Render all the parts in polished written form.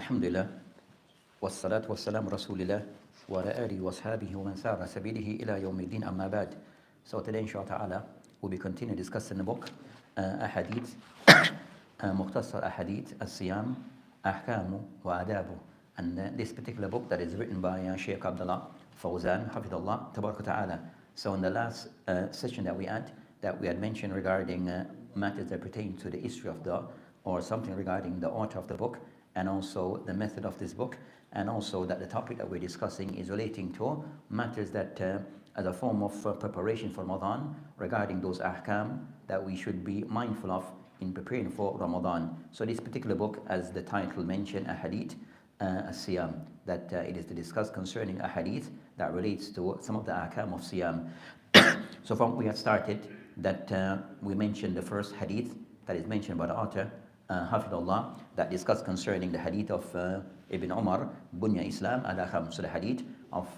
Alhamdulillah, wassalatu wassalamu rasulillah, wa ala alihi wa ashabihi wa man sara sabilihi ila yawmiddin amma ba'd. So today, inshallah ta'ala, we'll be continuing discussing the book, Ahadith, Mukhtasar Ahadith, As-Siyam, Ahkamu wa Adabu. And this particular book that is written by Shaykh Abdullah Fawzan, Hafidullah, Tabarak Ta'ala. So in the last session that we had mentioned regarding matters that pertain to the history of the, or something regarding the author of the book, and also the method of this book, and also that the topic that we're discussing is relating to matters that as a form of preparation for Ramadan, regarding those ahkam that we should be mindful of in preparing for Ramadan. So this particular book, as the title mentioned, Ahadith, As-Siyam, that it is to discuss concerning a hadith that relates to some of the ahkam of Siyam. So from we have started that we mentioned the first hadith that is mentioned by the author, Hafidullah, that discussed concerning the hadith of Ibn Umar, Bunya Islam ala khams. So the hadith of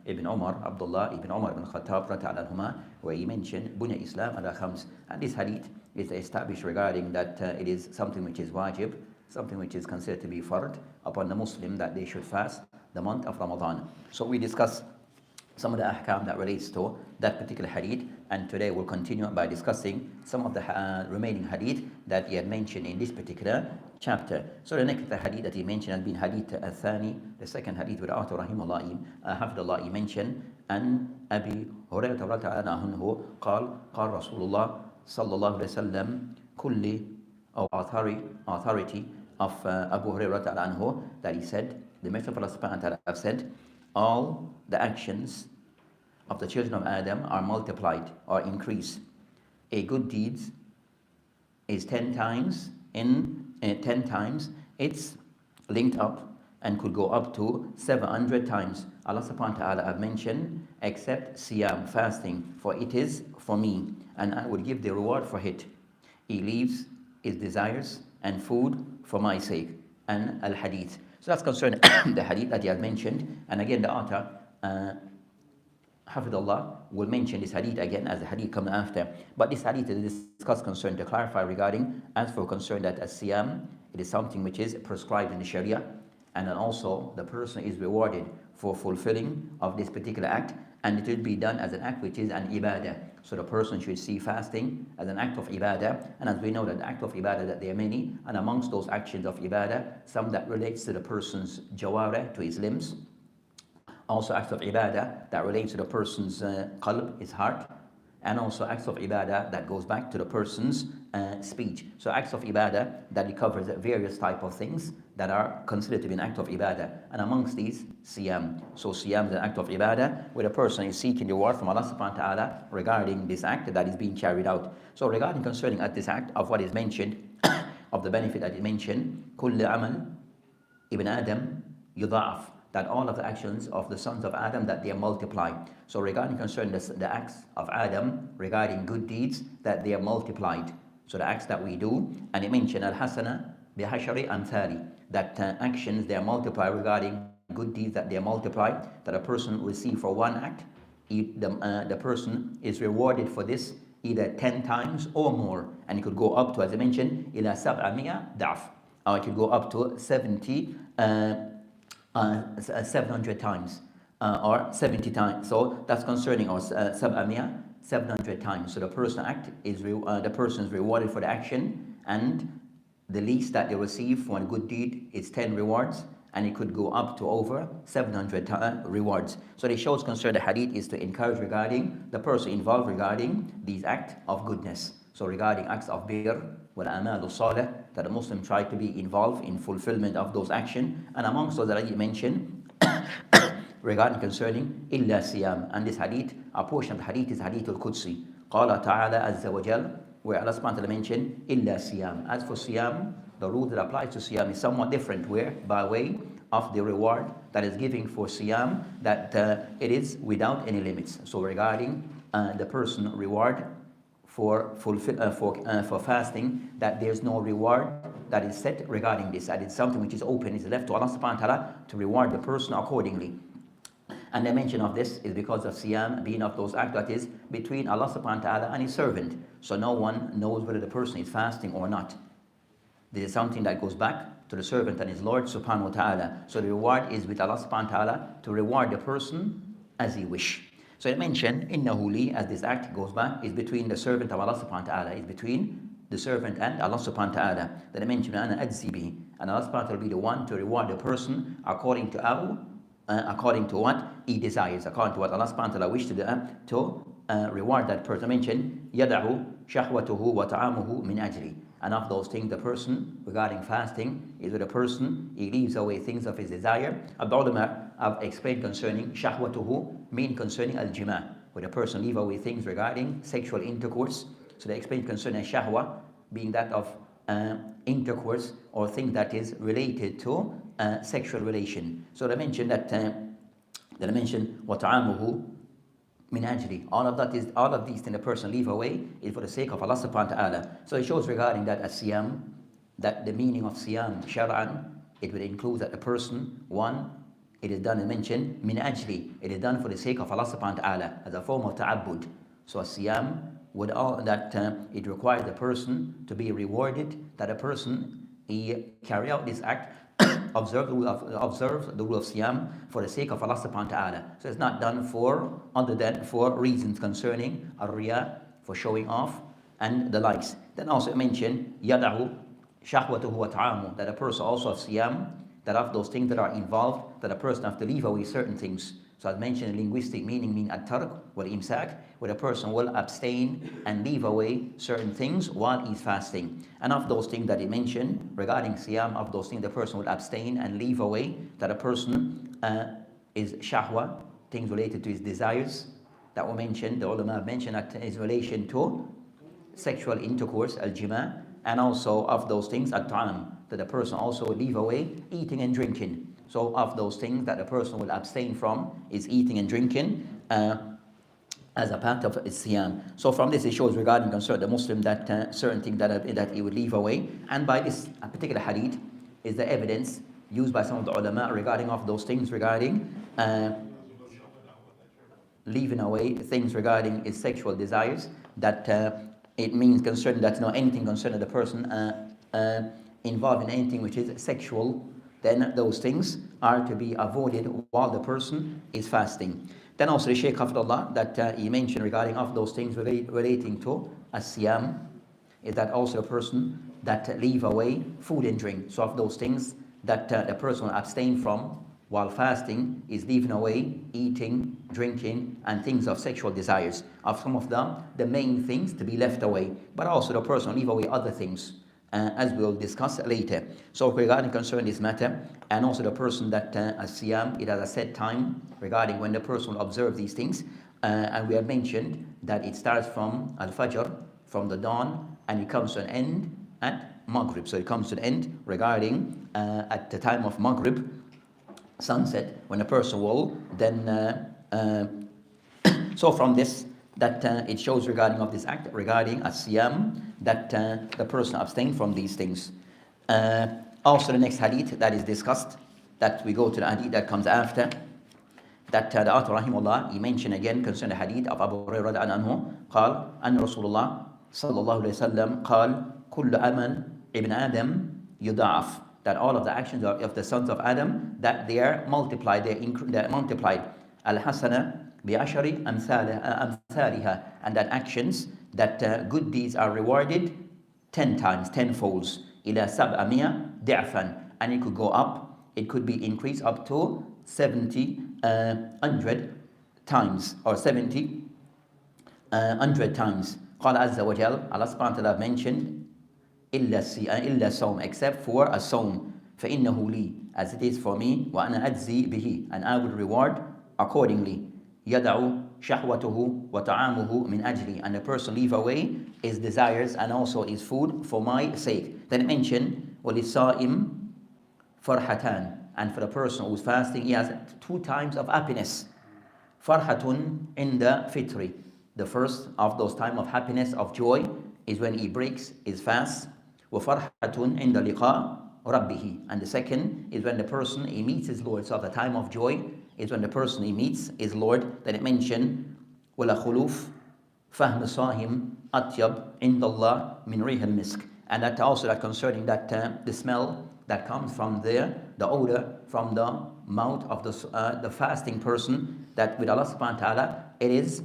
Ibn Umar, Abdullah Ibn Umar ibn Khattab radiallahu anhuma, where he mentioned Bunya Islam ala khams. And this hadith is established regarding that it is something which is wajib, something which is considered to be fard upon the Muslim, that they should fast the month of Ramadan. So we discuss some of the ahkam that relates to that particular hadith, and today we'll continue by discussing some of the remaining hadith that he had mentioned in this particular chapter. So the next hadith that he mentioned has been hadith al-thani, the second hadith with author rahimahullah, hafidullah, he mentioned, and Abi Hurairah radhiyallahu anhu قال Rasulullah sallallahu alayhi wasallam kulli, or authority of Abu Hurairah radhiyallahu anhu, that he said, the Messenger of Allah subhanahu wa ta'ala have said, all the actions of the children of Adam are multiplied or increased. A good deed is 10 times it's linked up and could go up to 700 times. Allah subhanahu wa ta'ala have mentioned, except Siyam, fasting, for it is for me, and I will give the reward for it. He leaves his desires and food for my sake. And al-hadith. So that's concerning the hadith that he has mentioned. And again, the author, Hafidullah, will mention this hadith again as the hadith comes after. But this hadith is discussed concerning, to clarify regarding, as for concern that as Siyam, it is something which is prescribed in the Sharia. And then also the person is rewarded for fulfilling of this particular act. And it will be done as an act which is an Ibadah. So the person should see fasting as an act of Ibadah. And as we know that the act of Ibadah, that there are many, and amongst those actions of Ibadah, some that relates to the person's jawara, to his limbs. Also acts of Ibadah that relates to the person's qalb, his heart. And also acts of Ibadah that goes back to the person's speech. So acts of Ibadah that it covers various type of things that are considered to be an act of Ibadah. And amongst these, Siyam. So Siyam is an act of Ibadah where the person is seeking the reward from Allah subhanahu wa ta'ala regarding this act that is being carried out. So regarding concerning at this act of what is mentioned, of the benefit that is mentioned, كُلِّ عَمَلٍ Ibn Adam يُضَعَفْ, that all of the actions of the sons of Adam, that they are multiplied. So regarding concerning the acts of Adam, regarding good deeds, that they are multiplied. So the acts that we do, and it mentioned al-hasana bihashari amthali, that actions they are multiplied, regarding good deeds that they are multiplied, that a person receives for one act, the person is rewarded for this either 10 times or more, and it could go up to, as I mentioned, ila sab'amiya da'f, or it could go up to 700 times or 70 times. So that's concerning us, 700 times. So the person is rewarded for the action, and the least that they receive for a good deed is 10 rewards, and it could go up to over 700 rewards. So it shows concern the hadith is to encourage regarding the person involved regarding these acts of goodness. So regarding acts of bir, wal amal salih, that the Muslim try to be involved in fulfillment of those actions. And amongst those that I mentioned, regarding concerning illa siyam, and this hadith, a portion of the hadith is hadith al-Qudsi. Qala ta'ala azza wa jal, where Allah subhanahu wa ta'ala mentioned illa siyam. As for siyam, the rule that applies to siyam is somewhat different, where by way of the reward that is given for siyam, that it is without any limits. So regarding the person reward for fasting, that there's no reward that is set regarding this. That it's something which is open, is left to Allah subhanahu wa ta'ala to reward the person accordingly. And the mention of this is because of Siyam being of those acts that is between Allah subhanahu wa ta'ala and his servant. So no one knows whether the person is fasting or not. This is something that goes back to the servant and his Lord subhanahu wa ta'ala. So the reward is with Allah subhanahu wa ta'ala to reward the person as he wish. So it mentioned, innahu li, as this act goes back, is between the servant of Allah subhanahu wa ta'ala, is between the servant and Allah subhanahu wa ta'ala. Then it mentioned, ana ajzi bihi, and Allah subhanahu wa ta'ala will be the one to reward the person according to what he desires, according to what Allah subhanahu wa ta'ala wished to reward that person. I mentioned, yada'u shahwatuhu wa ta'amuhu min ajli. And of those things, the person regarding fasting is with a person, he leaves away things of his desire. Al-ulama have explained concerning shahwatuhu, mean concerning al-jima, where the person leave away things regarding sexual intercourse. So they explained concerning shahwa being that of intercourse or thing that is related to sexual relation. So they mentioned that وَطَعَامُهُ min ajli. All of these things the person leave away is for the sake of Allah subhanahu wa ta'ala. So it shows regarding that as siyam, that the meaning of siyam shar'an, it would include that the person, one, it is done and mentioned min ajli, it is done for the sake of Allah subhanahu wa ta'ala as a form of ta'abbud. So siyam would it requires the person to be rewarded, that a person he carry out this act, observe the rule of siyam for the sake of Allah subhanahu wa ta'ala. So it's not done for other than for reasons concerning ar-riya, for showing off and the likes. Then also mention yadahu shahwatuhu wa ta'amu, that a person also of siyam, that of those things that are involved, that a person have to leave away certain things. So as mentioned, linguistic meaning mean at-tark wal imsak, where a person will abstain and leave away certain things while he's fasting. And of those things that he mentioned regarding siyam, of those things the person will abstain and leave away, that a person is shahwa, things related to his desires that were mentioned. The ulama have mentioned that is relation to sexual intercourse, al-jima, and also of those things at-ta'am, that a person also will leave away eating and drinking. So of those things that a person will abstain from is eating and drinking as a part of siyam. So from this it shows regarding concern the Muslim that certain things that he would leave away. And by this particular hadith is the evidence used by some of the ulama regarding of those things regarding leaving away things regarding his sexual desires, that it means concerning that anything concerning the person involved in anything which is sexual, then those things are to be avoided while the person is fasting. Then also the Shaykh Hafidullah that he mentioned regarding of those things relating to as-siyam is that also the person that leave away food and drink. So of those things that the person will abstain from while fasting is leaving away eating, drinking, and things of sexual desires. Of some of them, the main things to be left away, but also the person will leave away other things, as we'll discuss later. So regarding concern this matter, and also the person that as-siyam, it has a set time regarding when the person will observe these things, and we have mentioned that it starts from al-fajr, from the dawn, and it comes to an end at maghrib. So it comes to an end regarding at the time of maghrib, sunset, when a person will then so from this that it shows regarding of this act regarding as-siyam that the person abstained from these things. Also the next hadith that is discussed, that we go to the hadith that comes after, that the author rahimahullah, he mentioned again concerning the hadith of Abu Hurairah anhu, قال أن رسول الله صلى الله عليه وسلم قال كل عمل ابن آدم يضاعف, that all of the actions of the sons of Adam, that they are multiplied, they're multiplied. Al-hasana bi'ashari amthaliha, and that actions, that good deeds are rewarded 10 times, 10 folds. Ila sab'amia di'fan, and it could go up, it could be increased up to 100 times, or 100 times. قال عز وجل, Allah subhanahu wa ta'ala mentioned, إلا الصوم, except for a sawm, فإنه لي, as it is for me, وأنا أجزي به, and I will reward accordingly. يدع شهوته وطعامه من أجلي, and the person leave away his desires and also his food for my sake. Then it mentioned وَلِلصَّائِمِ فرحتان, and for the person who is fasting, he has 2 times of happiness. فرحة عند fitri, the first of those time of happiness, of joy, is when he breaks his fast. وَفَرْحَةٌ عِنْدَ لِقَاءِ رَبِّهِ, and the second is when the person he meets his Lord. So the time of joy is when the person he meets his Lord. Then it mentioned وَلَخُلُوفْ فَهْمِ صَاهِمْ أَطْيَبْ عِنْدَ اللَّهِ مِنْ رِيحِ الْمِسْكِ, and that also that concerning that the smell that comes from the odor from the mouth of the fasting person, that with Allah subhanahu wa ta'ala it is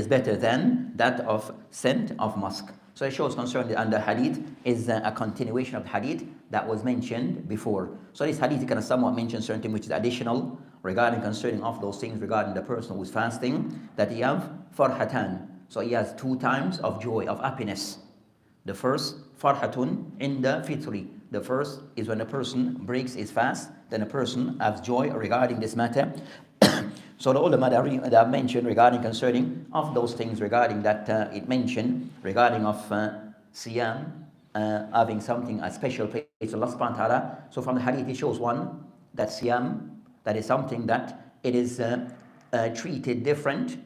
better than that of scent of musk. So it shows concerning, and the hadith is a continuation of the hadith that was mentioned before. So this hadith can somewhat mention certain things which is additional regarding concerning of those things regarding the person who is fasting, that he have farhatan. So he has 2 times of joy, of happiness. The first, farhatun in the fitri. The first is when a person breaks his fast, then a person has joy regarding this matter. So the ulama that I've mentioned regarding concerning of those things regarding that it mentioned regarding of siyam, having something, a special place to Allah subhanahu wa ta'ala. So from the hadith it shows one, that siyam, that is something that it is treated different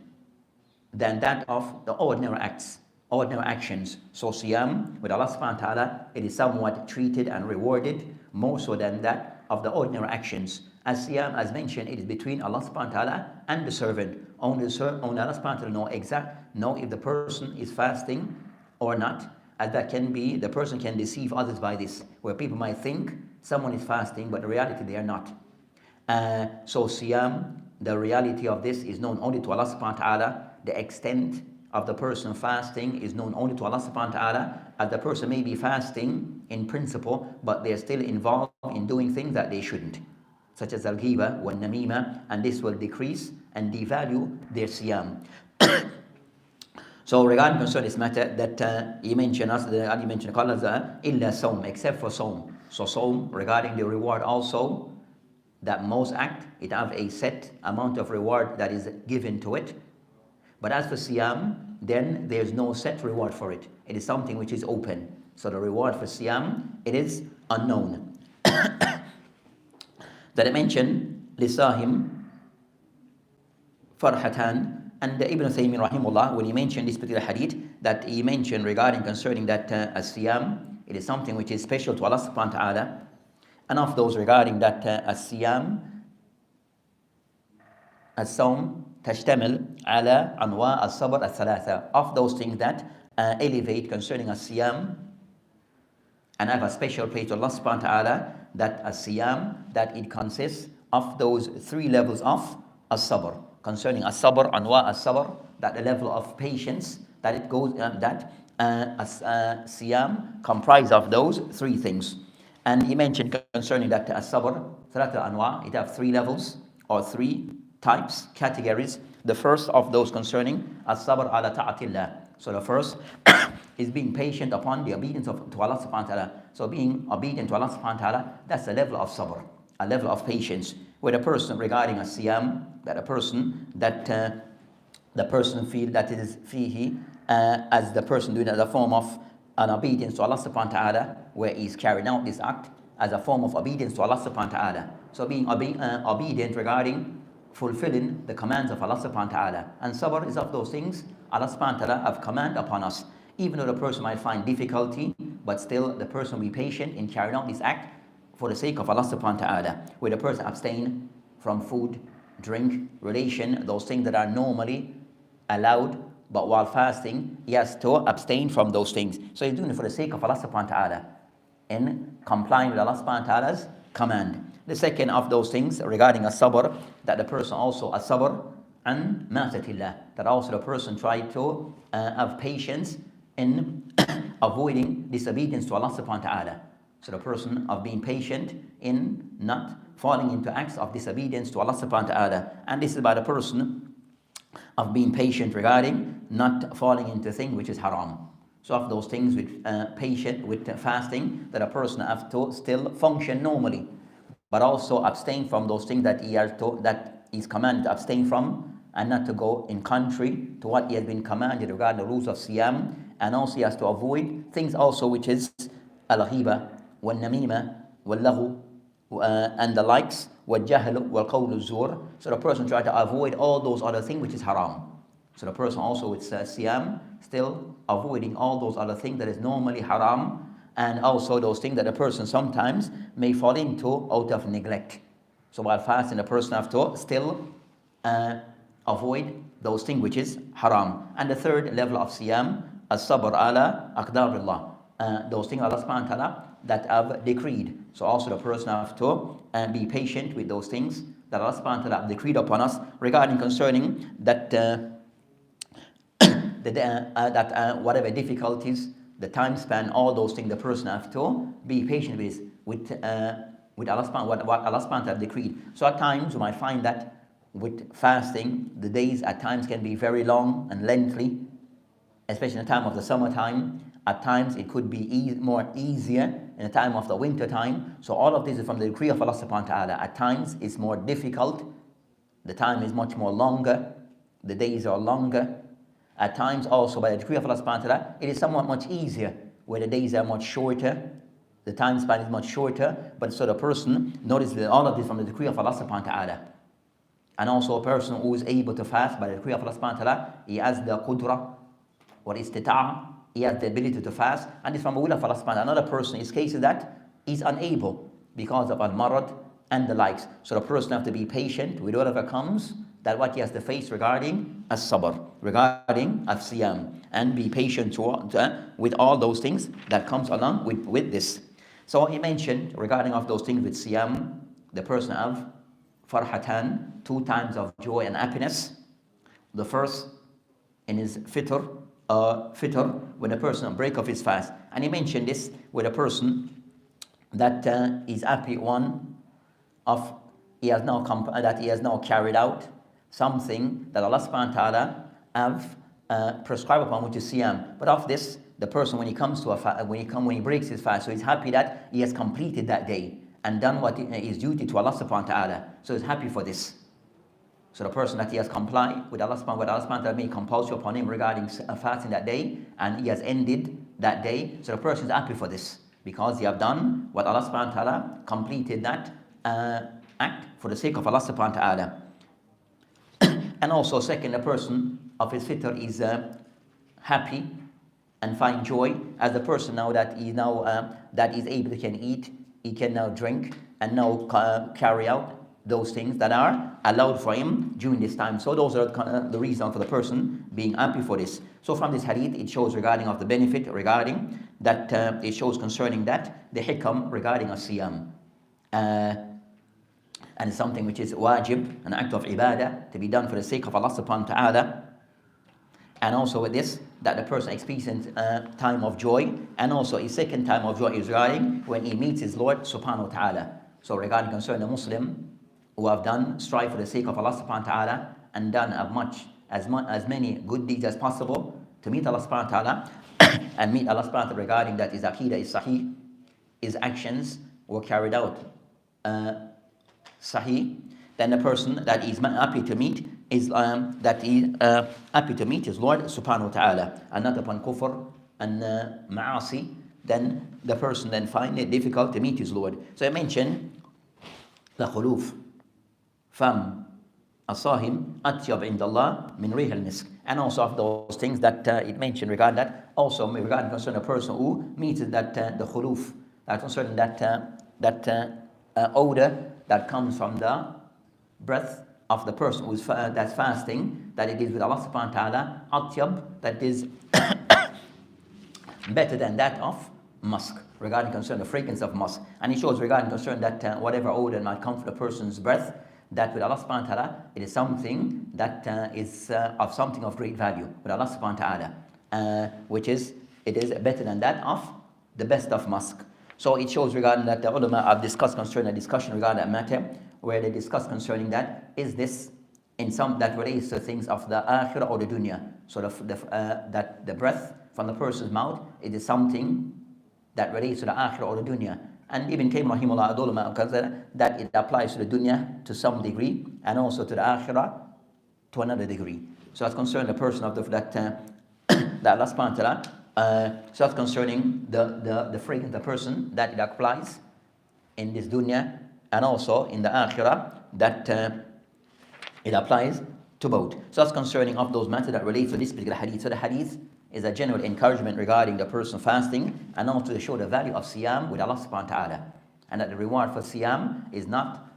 than that of the ordinary acts, ordinary actions. So siyam with Allah subhanahu wa ta'ala, it is somewhat treated and rewarded more so than that of the ordinary actions. As siyam, as mentioned, it is between Allah subhanahu wa ta'ala and the servant. Only Allah subhanahu wa ta'ala know if the person is fasting or not. As that can be, the person can deceive others by this, where people might think someone is fasting, but in reality they are not. So siyam, the reality of this is known only to Allah subhanahu wa ta'ala. The extent of the person fasting is known only to Allah subhanahu wa ta'ala, as the person may be fasting in principle, but they're still involved in doing things that they shouldn't, such as al-ghiba wa namima, and this will decrease and devalue their siyam. So regarding concerning this matter, that he mentioned us, Ali mentioned, illa sawm, except for sawm. So sawm, regarding the reward also, that most act, it have a set amount of reward that is given to it. But as for siyam, then there's no set reward for it. It is something which is open. So the reward for siyam, it is unknown. That I mentioned, lisahim farhatan, and Ibn Taymiyyah rahimahullah, when he mentioned this particular hadith, that he mentioned regarding concerning that as-siyam, it is something which is special to Allah subhanahu wa ta'ala. And of those regarding that as-siyam, as-sawm tashtamil ala anwa as-sabr al-thalatha, of those things that elevate concerning as-siyam and have a special place to Allah subhanahu wa ta'ala, that as-siyam, that it consists of those 3 levels of as-sabr. Concerning as-sabr, anwa as-sabr, that the level of patience, that it goes, that siyam comprise of those 3 things. And he mentioned concerning that as-sabr, thalatha anwa, it have 3 levels or 3 types, categories. The first of those concerning as-sabr ala ta'atillah. So the first is being patient upon the obedience to Allah subhanahu wa ta'ala. So being obedient to Allah subhanahu wa ta'ala, that's a level of sabr, a level of patience. Where a person regarding a siyam, that a person that the person feel that it is fihi, as the person doing it as a form of an obedience to Allah subhanahu wa ta'ala, where he's carrying out this act as a form of obedience to Allah subhanahu wa ta'ala. So being obedient regarding fulfilling the commands of Allah subhanahu wa ta'ala. And sabr is of those things Allah subhanahu wa ta'ala have command upon us. Even though the person might find difficulty, but still the person will be patient in carrying out this act for the sake of Allah subhanahu wa ta'ala. Where the person abstain from food, drink, relation, those things that are normally allowed, but while fasting, he has to abstain from those things. So he's doing it for the sake of Allah subhanahu wa ta'ala, in complying with Allah subhanahu wa ta'ala's command. The second of those things regarding as-sabr, that the person also as-sabr and ma'satillah, that also the person try to have patience in avoiding disobedience to Allah subhanahu wa ta'ala. So the person of being patient in not falling into acts of disobedience to Allah subhanahu wa ta'ala. And this is by the person of being patient regarding not falling into things which is haram. So of those things with patient with fasting, that a person have to still function normally, but also abstain from those things that he has to, that is commanded to abstain from, and not to go in contrary to what he has been commanded regarding the rules of siyam. And also he has to avoid things also which is al-ghiba wal-namima wal-laghu and the likes, wal-jahl wal-qawl zur. So the person try to avoid all those other things which is haram. So the person also with siyam still avoiding all those other things that is normally haram, and also those things that a person sometimes may fall into out of neglect. So while fasting, the person have to still avoid those things which is haram. And the third level of siyam, as-sabr ala aqdarillah, those things Allah subhanahu wa ta'ala that have decreed. So also the person have to be patient with those things that Allah subhanahu wa ta'ala have decreed upon us regarding concerning that whatever difficulties, the time span, all those things the person have to be patient with Allah subhanahu what Allah subhanahu wa ta'ala have decreed. So at times you might find that with fasting, the days at times can be very long and lengthy, especially in the time of the summertime. At times it could be more easier in the time of the winter time. So all of this is from the decree of Allah subhanahu wa ta'ala. At times it's more difficult, the time is much more longer, the days are longer. At times also by the decree of Allah subhanahu wa ta'ala, it is somewhat much easier, where the days are much shorter, the time span is much shorter. But so the person notice that all of this from the decree of Allah subhanahu wa ta'ala. And also a person who is able to fast by the decree of Allah subhanahu wa ta'ala, he has the qudra or istita'a, he has the ability to fast, and it's from the will of Allah subhanahu wa ta'ala. Another person is cases that is unable because of al-marad and the likes. So the person have to be patient with whatever comes, that what he has to face regarding as-sabr, regarding as-siyam, and be patient with all those things that comes along with this. So he mentioned regarding of those things with siyam, the person have farhatan, 2 times of joy and happiness. The first in his fitr, when a person break off his fast, and he mentioned this with a person that is happy of he has now carried out something that Allah subhanahu wa ta'ala have prescribed upon, which is siyam. But of this, the person when he comes to when he breaks his fast, so he's happy that he has completed that day and done what is duty to Allah subhanahu wa ta'ala. So he's happy for this. So the person that he has complied with Allah subhanahu wa ta'ala made compulsory upon him regarding fasting that day, and he has ended that day. So the person is happy for this, because he have done what Allah subhanahu wa ta'ala completed that act for the sake of Allah subhanahu wa ta'ala. And also second, the person of his fitr is happy and find joy as the person now that he that is able to can eat, he can now drink and now carry out those things that are allowed for him during this time. So those are the reason for the person being happy for this. So from this hadith, it shows regarding of the benefit regarding that, it shows concerning that the hikam regarding as-siyam. And it's something which is wajib, an act of ibadah, to be done for the sake of Allah subhanahu wa ta'ala. And also with this, that the person experiences time of joy, and also his second time of joy is regarding when he meets his Lord subhanahu wa ta'ala. So regarding concerning the Muslim who have done strive for the sake of Allah subhanahu wa ta'ala and done as many good deeds as possible to meet Allah subhanahu wa ta'ala and meet Allah subhanahu wa ta'ala regarding that his aqidah is sahih, his actions were carried out sahih, then the person that is happy to meet is happy to meet his Lord subhanahu wa ta'ala, and not upon kufr and ma'asi, then the person then find it difficult to meet his Lord. So I mentioned the khuluf fam asahim atyab indallah min rih al-misk, and also of those things that it mentioned regarding that, also regarding concerning a person who meets that the khuluf, that concerning that odor that comes from the breath of the person who is that's fasting, that it is with Allah subhanahu wa ta'ala atyab, that is better than that of musk, regarding concern the fragrance of musk. And it shows regarding concern that whatever odor might come from the person's breath, that with Allah subhanahu wa ta'ala it is something that is of something of great value with Allah subhanahu wa ta'ala, which is it is better than that of the best of musk. So it shows regarding that the ulama have discussed concerning a discussion regarding that matter, where they discuss concerning that, is this in some that relates to things of the akhirah or the dunya. So that the breath from the person's mouth, it is something that relates to the akhirah or the dunya. And Ibn Qayyim rahimahullah ulama consider that it applies to the dunya to some degree, and also to the akhirah to another degree. So that's concerning the person of that Allah subhanahu wa ta'ala. So that's concerning the fragrance of the person, that it applies in this dunya and also in the akhirah, that it applies to both. So that's concerning of those matters that relate to this particular hadith. So the hadith is a general encouragement regarding the person fasting, and also to show the value of siyam with Allah subhanahu wa ta'ala, and that the reward for siyam is not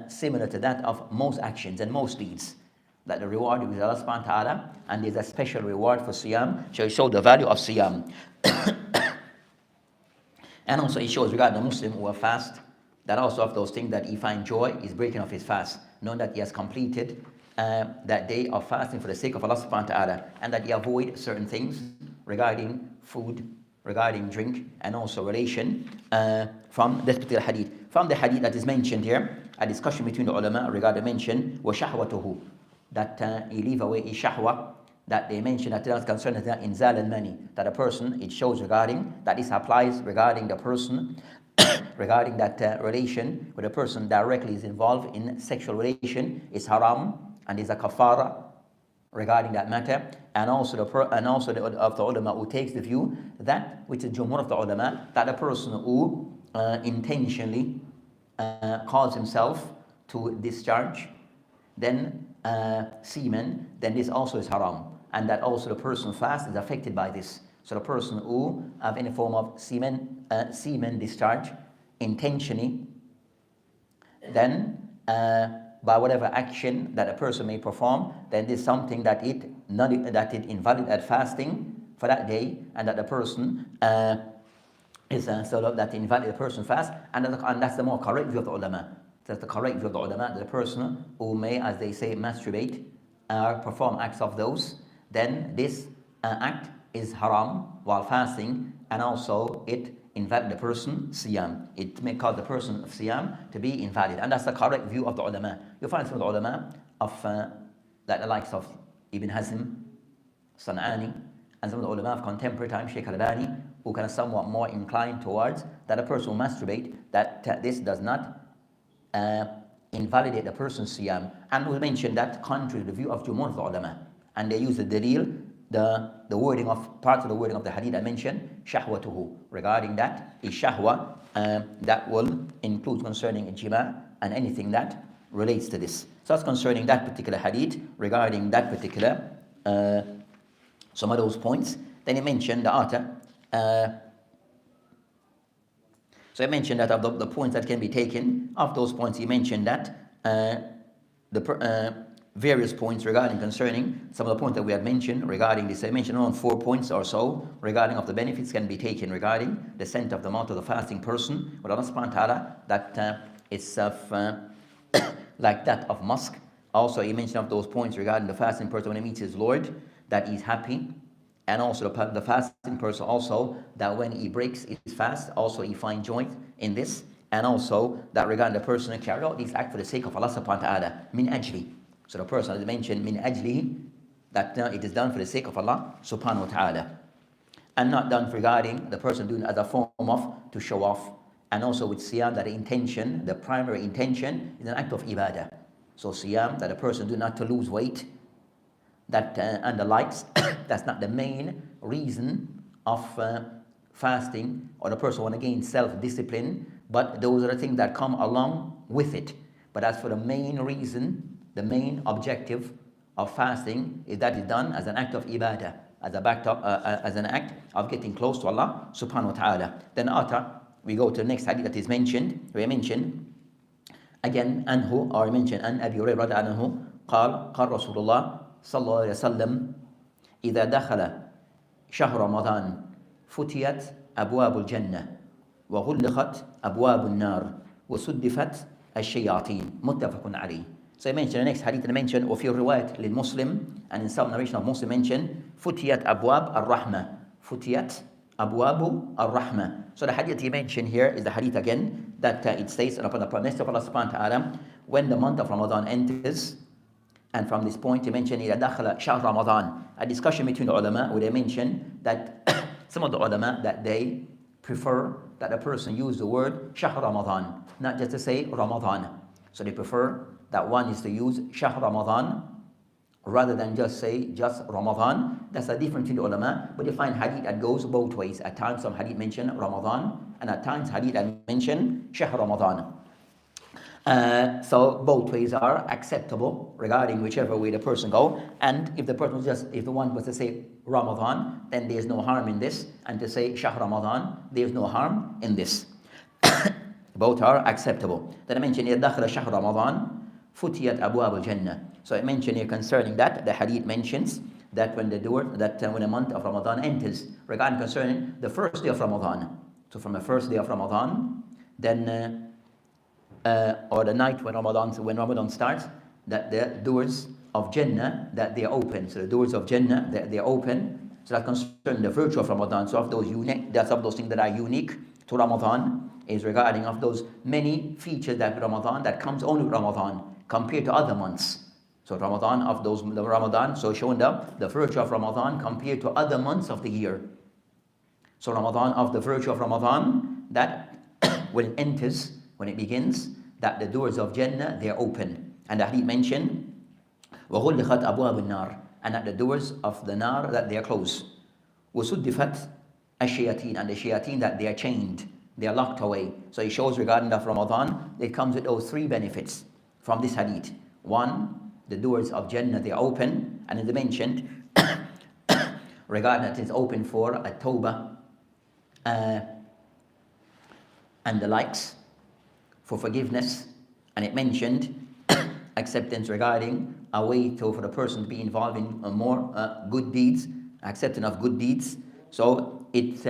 similar to that of most actions and most deeds. That the reward is with Allah subhanahu wa ta'ala, and there's a special reward for siyam, so show the value of siyam. And also it shows regarding the Muslim who are fast, that also of those things that he finds joy is breaking off his fast, knowing that he has completed that day of fasting for the sake of Allah subhanahu wa ta'ala, and that he avoid certain things regarding food, regarding drink, and also relation from this particular hadith. From the hadith that is mentioned here, a discussion between the ulama regarding mention wa shahwatuhu, that he leave away his shahwa, that they mention that it concerns that inzal al-mani, that a person, it shows regarding, that this applies regarding the person, regarding that relation where the person directly is involved in sexual relation is haram, and is a kafara regarding that matter. And also of the ulama who takes the view that, which is jumhur of the ulama, that a person who intentionally calls himself to discharge then semen, then this also is haram, and that also the person fast is affected by this. So the person who have any form of semen discharge intentionally, then by whatever action that a person may perform, then this is something that it invalid fasting for that day, and that the person is so that invalid the person fast, and that's the more correct view of the ulama. That's the correct view of the ulama, that the person who may, as they say, masturbate or perform acts of those, then this act is haram while fasting, and also it invalid the person siyam. It may cause the person of siyam to be invalid, and that's the correct view of the ulama. You'll find some of the ulama of like the likes of Ibn Hazm, San'ani, and some of the ulama of contemporary time, Sheikh Al-Albani, who kind of somewhat more inclined towards that a person will masturbate, that this does not invalidate the person's siyam. And we mentioned that contrary to the view of jumhur of the ulama, and they use the dalil, the wording of part of the wording of the hadith I mentioned, shahwatuhu, regarding that is shahwa, that will include concerning jima and anything that relates to this. So that's concerning that particular hadith, regarding that particular some of those points. Then he mentioned the author. So I mentioned that of the points that can be taken, of those points he mentioned that various points regarding concerning some of the points that we had mentioned regarding this. I mentioned around 4 points or so regarding of the benefits can be taken regarding the scent of the mouth of the fasting person with Allah subhanahu wa ta'ala, that it's of like that of musk. Also he mentioned of those points regarding the fasting person when he meets his Lord, that he's happy. And also the fasting person also, that when he breaks his fast, also he finds joy in this. And also that regarding the person who carried out these acts for the sake of Allah subhanahu wa ta'ala, min ajli. So the person as mentioned, min ajli, that it is done for the sake of Allah subhanahu wa ta'ala, and not done regarding the person doing it as a form of to show off. And also with siyam, that the intention, the primary intention is an act of ibadah. So siyam, that a person do not to lose weight, that and the likes, that's not the main reason of fasting, or the person want to gain self-discipline, but those are the things that come along with it. But as for the main reason, the main objective of fasting is that it's done as an act of ibadah, as an act of getting close to Allah subhanahu wa ta'ala. Then after we go to the next hadith that is mentioned, we mentioned again anhu, or mentioned an Abi Hurairah anhu قال رسول الله صلى الله عليه وسلم إذا دخل شهر رمضان فتيت أبواب الجنة وغلقت أبواب النار وسدفت الشياطين متفق عليه. So I mentioned the next hadith I mentioned, وفي رواية للمسلم, and in some narration of Muslim mentioned فتيت أبواب الرحمة, فتيت أبواب الرحمة. So the hadith he mentioned here is the hadith again that it states upon the promise of Allah subhanahu wa ta'ala, when the month of Ramadan enters. And from this point he mentioned إذا دخل شهر رمضان, a discussion between the ulama where they mention that some of the ulama that they prefer that a person use the word شهر Ramadan, not just to say Ramadan. So they prefer that one is to use شهر Ramadan rather than just say just Ramadan. That's a difference in the ulama, but you find hadith that goes both ways. At times some hadith mention Ramadan, and at times hadith that mention شهر Ramadan. So both ways are acceptable regarding whichever way the person go. And if the person if the one was to say Ramadan, then there's no harm in this, and to say Shahr Ramadan, there's no harm in this. Both are acceptable. Then I mentioned إذا دخل شهر رمضان فتيت أبواب الجنة. So I mentioned here concerning that the hadith mentions that when the month of Ramadan enters, regarding concerning the first day of Ramadan, So from the first day of Ramadan, then or the night when Ramadan starts, that the doors of Jannah, that they are open. So the doors of Jannah, that they are open. So that concerning the virtue of Ramadan. So of those unique, that's of those things that are unique to Ramadan, is regarding of those many features that Ramadan, that comes only with Ramadan compared to other months. So Ramadan, of those, the Ramadan, so showing the virtue of Ramadan compared to other months of the year. So Ramadan, of the virtue of Ramadan, that when it enters, when it begins, that the doors of Jannah, they are open. And the hadith mentioned, وَغُلِّقَتْ أَبْوَابُ النَّارِ, and at the doors of the nar, that they are closed. وَسُدِّفَتْ الشَّيَاطِينَ, and the shayateen, that they are chained, they are locked away. So it shows regarding of Ramadan, it comes with those three benefits from this hadith. One, the doors of Jannah, they are open, and as I mentioned, regarding that it's open for a tawbah, and the likes, for forgiveness, and it mentioned acceptance regarding a way for the person to be involved in more good deeds, acceptance of good deeds. So it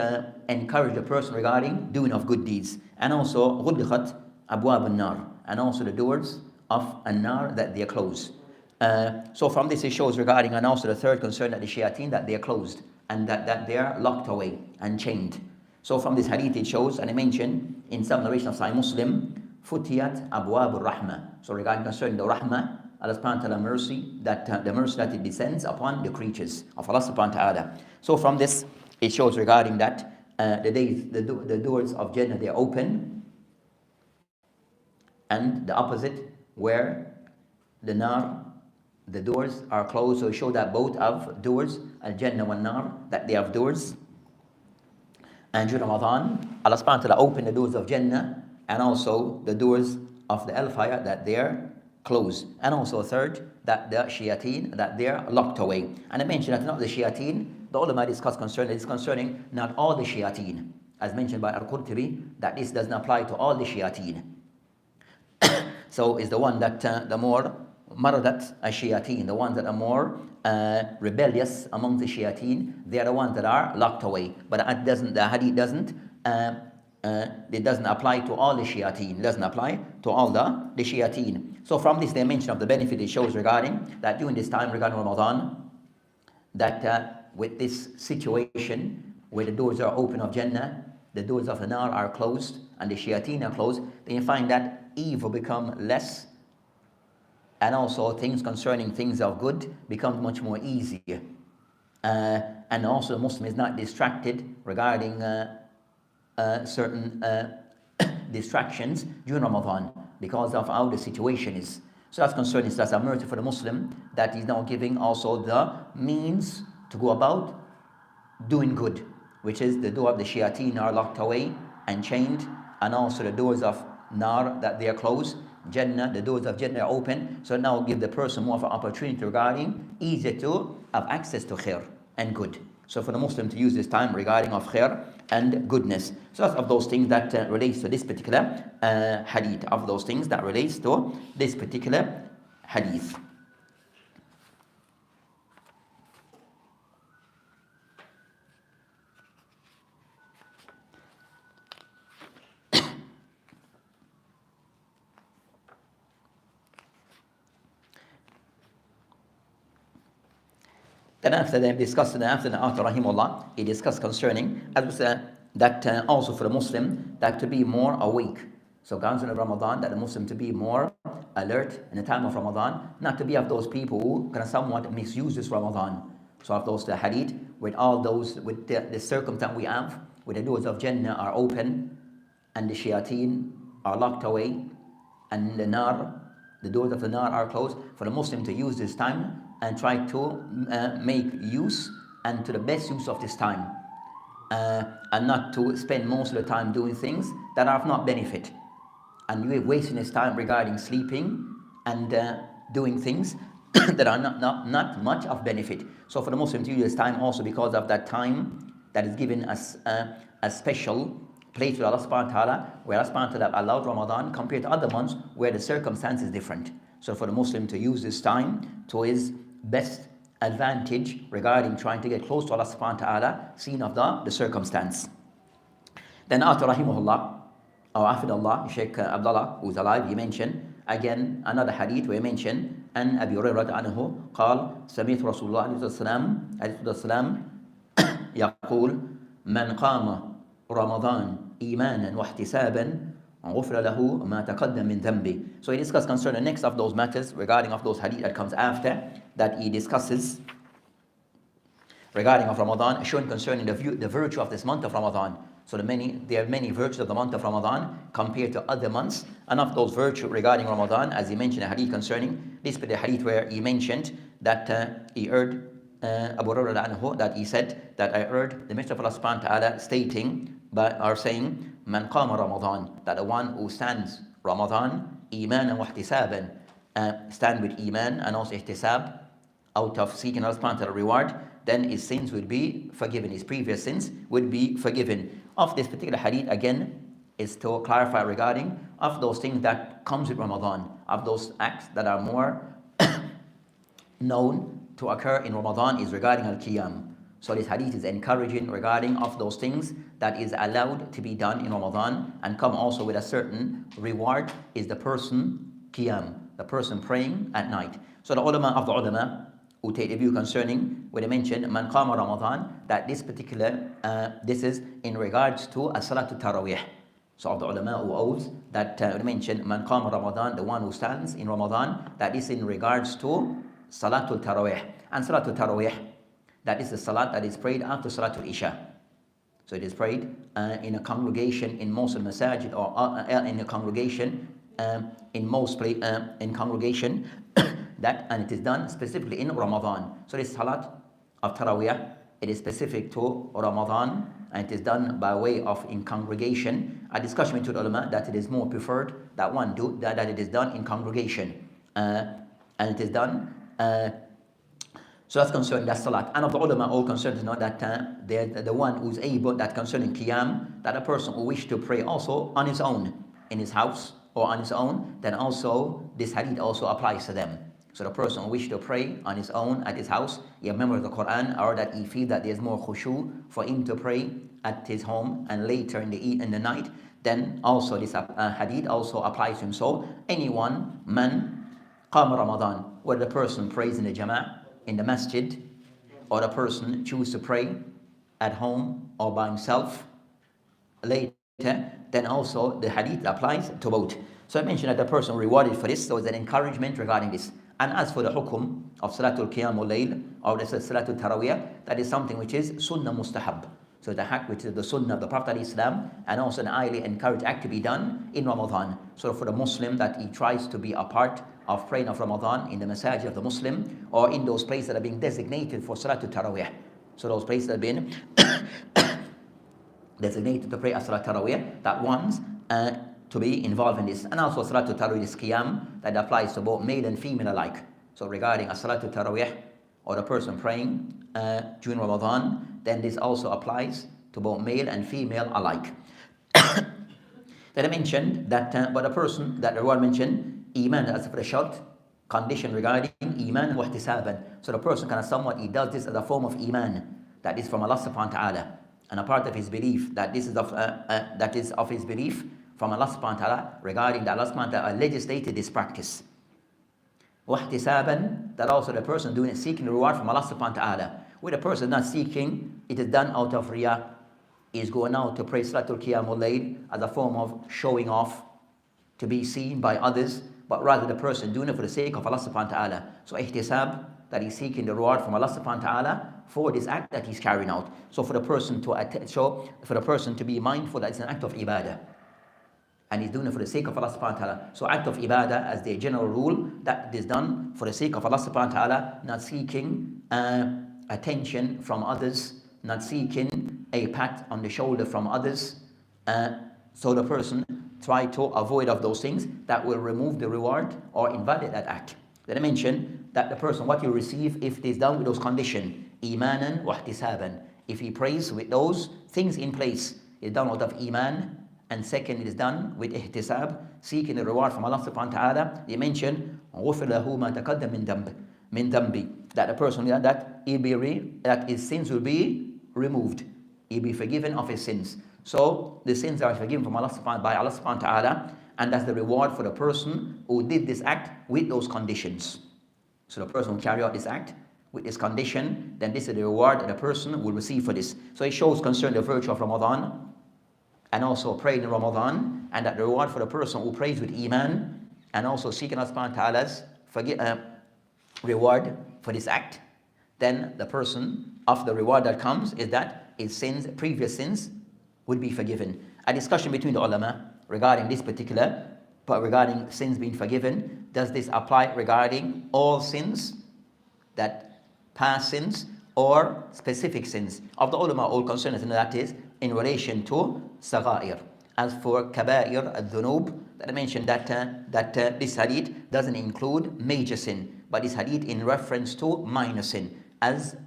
encouraged the person regarding doing of good deeds. And also غُلِّقَتْ أَبْوَابُ النَّارِ, and also the doors of an-nar, that they are closed. So from this it shows regarding, and also the third concern, that the shayateen, that they are closed, and that they are locked away and chained. So from this hadith it shows, and I mentioned in some narration of Sahih Muslim, Futiyat Abwab al-Rahmah. So regarding concerning the Rahmah, Allah subhanahu wa ta'ala mercy, that the mercy that it descends upon the creatures of Allah subhanahu wa ta'ala. So from this it shows regarding that the doors of Jannah, they are open, and the opposite, where the nar, the doors are closed. So it shows that both of doors, al-Jannah wal nar, that they have doors. And during Ramadan, Allah subhanahu wa ta'ala opened the doors of Jannah, and also the doors of the hellfire, that they are closed. And also third, that the shayateen, that they are locked away. And I mentioned that not the shayateen, the ulama discuss concerning not all the shayateen, as mentioned by Al-Qurtubi, that this doesn't apply to all the shayateen. So it's the one that the more maradat shayateen, the ones that are more rebellious among the shayateen, they are the ones that are locked away. But the hadith doesn't it doesn't apply to all the shayateen. It doesn't apply to all the shayateen. So from this dimension of the benefit, it shows regarding that during this time, regarding Ramadan, that with this situation where the doors are open of Jannah, the doors of the nar are closed, and the shayateen are closed, then you find that evil become less, and also things concerning things of good become much more easier. And also the Muslim is not distracted regarding certain distractions during Ramadan because of how the situation is. So that's concerning, so that's a mercy for the Muslim, that is now giving also the means to go about doing good, which is the door of the shayateen are locked away and chained, and also the doors of nar, that they are closed. Jannah, the doors of Jannah are open. So now give the person more of an opportunity regarding easier to have access to khair and good. So for the Muslim to use this time regarding of khair and goodness. So that's of those things that relates to this particular hadith, of those things that relates to this particular hadith. Then after they discussed, after Rahimullah, he discussed concerning, as we said, that also for the Muslim, that to be more awake. So concerning Ramadan, that the Muslim to be more alert in the time of Ramadan, not to be of those people who can somewhat misuse this Ramadan. So of those the hadith, with all those, with the circumstance we have, where the doors of Jannah are open, and the shayateen are locked away, and the nar, the doors of the nar are closed, for the Muslim to use this time and try to make use and to the best use of this time, and not to spend most of the time doing things that are of not benefit, and you're wasting his time regarding sleeping and doing things that are not much of benefit. So for the Muslim to use this time also because of that time that is given as a special place with Allah subhanahu wa ta'ala, where Allah subhanahu wa ta'ala allowed Ramadan compared to other months where the circumstance is different. So for the Muslim to use this time to his best advantage regarding trying to get close to Allah subhanahu wa ta'ala, seen of the circumstance. Then after rahimahullah, or after Allah, Sheikh Abdullah, who's alive, he mentioned again another hadith where he mentioned, and Abu Hurairah anhu قال سمعت رسول الله عليه الصلاة يقول من قام رمضان إيمانا واحتسابا غفر له ما تقدم من ذنبه. So he discussed concerning the next of those matters regarding of those hadith that comes after, that he discusses regarding of Ramadan, showing concerning the virtue of this month of Ramadan. So there are many virtues of the month of Ramadan compared to other months, and of those virtues regarding Ramadan, as he mentioned a hadith concerning this, the hadith where he mentioned that he heard Abu Hurairah anhu, that he said that I heard the Messenger of Allah subhanahu wa ta'ala stating or saying, Man qama Ramadan, that the one who stands Ramadan iman and wahtisaban, stand with iman and also ihtisab, out of seeking Allah subhanahu wa ta'ala reward, then his sins would be forgiven, his previous sins would be forgiven. Of this particular hadith again is to clarify regarding of those things that comes with Ramadan, of those acts that are more known to occur in Ramadan is regarding al-qiyam. So this hadith is encouraging regarding of those things that is allowed to be done in Ramadan and come also with a certain reward is the person qiyam, the person praying at night. So the ulama who take the view concerning when they mention man qama Ramadan, that this particular this is in regards to as-salatu tarawih. So of the ulama who holds that we mention man qama Ramadan, the one who stands in Ramadan, that is in regards to salatul tarawih. And salatul tarawih, that is the salat that is prayed after salatul isha. So it is prayed in a congregation in most masajid, or in a congregation in most in congregation that, and it is done specifically in Ramadan. So this salat of tarawih, it is specific to Ramadan, and it is done by way of in congregation. A discussion between ulama that it is more preferred that one do that it is done in congregation, and it is done. So that's concerning that salat. And of the ulama all concerned is not that the one who's able, that concerning qiyam, that a person who wish to pray also on his own in his house or on his own, then also this hadith also applies to them. So the person who wishes to pray on his own at his house, he has memory of the Quran, or that he feels that there's more khushu for him to pray at his home and later in the night, then also this hadith also applies to him. So anyone, man qama Ramadan, whether the person prays in the jama'ah, in the masjid, or the person chooses to pray at home or by himself later, then also the hadith applies to both. So I mentioned that the person rewarded for this, so it's an encouragement regarding this. And as for the hukum of Salatul Qiyam al-Layl, or the Salatul Tarawiyah, that is something which is Sunnah Mustahab. So the act which is the Sunnah of the Prophet Islam, and also an highly encouraged act to be done in Ramadan. So for the Muslim, that he tries to be a part of praying of Ramadan in the masajid of the Muslim, or in those places that are being designated for Salatul Tarawiyah. So those places that have been designated to pray as Salat Tarawiyah, that ones to be involved in this. And also Salatul Tarawih is qiyam, that applies to both male and female alike. So regarding Salatul Tarawih, or the person praying during Ramadan, then this also applies to both male and female alike. Then I mentioned that but a person that the Lord mentioned, iman as a short condition regarding iman and wahtisaban. So the person kind of somewhat, he does this as a form of iman, that is from Allah subhanahu wa ta'ala, and a part of his belief, that this is of his belief from Allah subhanahu wa ta'ala, regarding that Allah subhanahu wa ta'ala legislated this practice. Wahtisaban, that also the person doing it seeking the reward from Allah subhanahu wa ta'ala. Where the person not seeking, it is done out of riyah, is going out to pray Salatul Qiyam al-Layl as a form of showing off, to be seen by others, but rather the person doing it for the sake of Allah subhanahu wa ta'ala. So ihtisab, that he's seeking the reward from Allah subhanahu wa ta'ala for this act that he's carrying out. So for the person to be mindful that it's an act of ibadah, and he's doing it for the sake of Allah subhanahu wa ta'ala. So act of ibadah, as the general rule, that is done for the sake of Allah subhanahu wa ta'ala, not seeking attention from others, not seeking a pat on the shoulder from others. So the person try to avoid of those things that will remove the reward or invalidate that act. Then I mentioned that the person, what you receive if it is done with those conditions, imanan wa ihtisaban. If he prays with those things in place, it's done out of iman, and second, it is done with ihtisab, seeking the reward from Allah subhanahu wa ta'ala. He mentioned غُفِرْ لَهُ مَا تَقَدَّمَ مِنْ ذَنْبِ, that the person that his sins will be removed, he'll be forgiven of his sins. So the sins are forgiven from Allah by Allah subhanahu wa ta'ala, and that's the reward for the person who did this act with those conditions. So the person who carry out this act with this condition, then this is the reward that the person will receive for this. So it shows concern the virtue of Ramadan, and also praying in Ramadan, and that the reward for the person who prays with Iman, and also seeking Allah subhanahu wa ta'ala's reward for this act. Then the person of the reward that comes is that his sins, previous sins, would be forgiven. A discussion between the ulama regarding this particular, but regarding sins being forgiven, does this apply regarding all sins, that past sins, or specific sins? Of the ulama, all concerned, and that is in relation to saghair. As for kaba'ir al-dhunub, that I mentioned that this hadith doesn't include major sin, but this hadith in reference to minor sin, as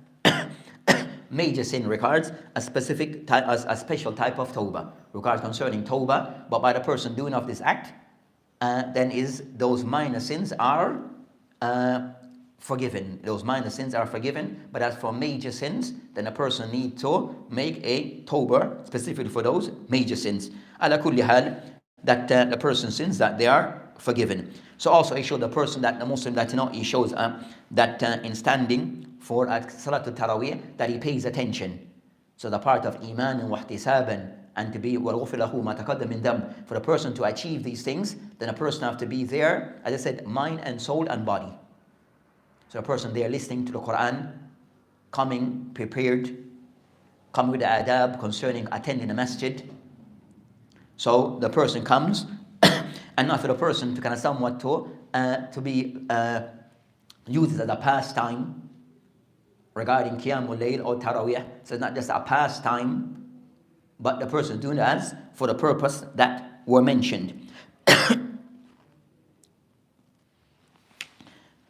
major sin regards a specific type, a special type of tawbah, regards concerning tawbah, but by the person doing of this act, then is those minor sins are forgiven. Those minor sins are forgiven, but as for major sins, then a person needs to make a tawbah specifically for those major sins. Ala kulli hal, that the person sins, that they are forgiven. So also it shows the person, that the Muslim, that he shows that in standing for Salatul Taraweeh, that he pays attention. So the part of iman and wahtisaban, and to be وَغُفِرْ لَهُ مَا تَقَدَّمَ مِنْ ذَنْبٍ, for the person to achieve these things, then a person have to be there, as I said, mind and soul and body. So a person there listening to the Quran, coming prepared, coming with the adab concerning attending the masjid. So the person comes, and not for the person to kind of somewhat to be used as a pastime regarding Qiyamul Layl or Taraweeh. So it's not just a pastime, but the person doing it as for the purpose that were mentioned.